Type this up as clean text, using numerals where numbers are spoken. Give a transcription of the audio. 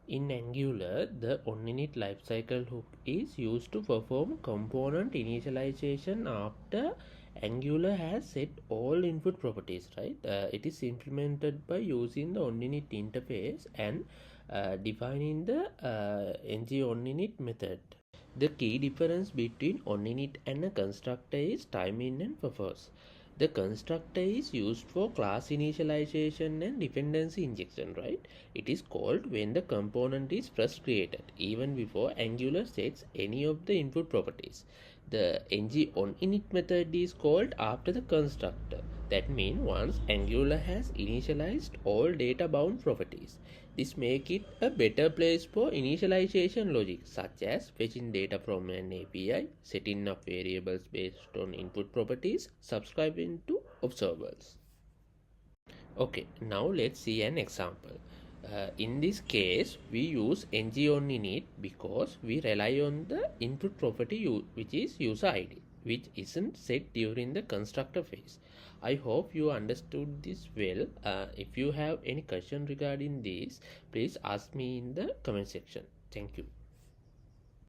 In Angular, the OnInit lifecycle hook is used to perform component initialization after Angular has set all input properties, right? It is implemented by using the OnInit interface and defining the ngOnInit method. The key difference between OnInit and a constructor is timing and purpose. The constructor is used for class initialization and dependency injection, right? It is called when the component is first created, even before Angular sets any of the input properties. The ngOnInit method is called after the constructor. That means once Angular has initialized all data bound properties. This makes it a better place for initialization logic, such as fetching data from an API, setting up variables based on input properties, subscribing to observables. Okay, now let's see an example. In this case, we use ngOnInit because we rely on the input property which is user ID, which isn't set during the constructor phase. I hope you understood this well. If you have any question regarding this, please ask me in the comment section. Thank you.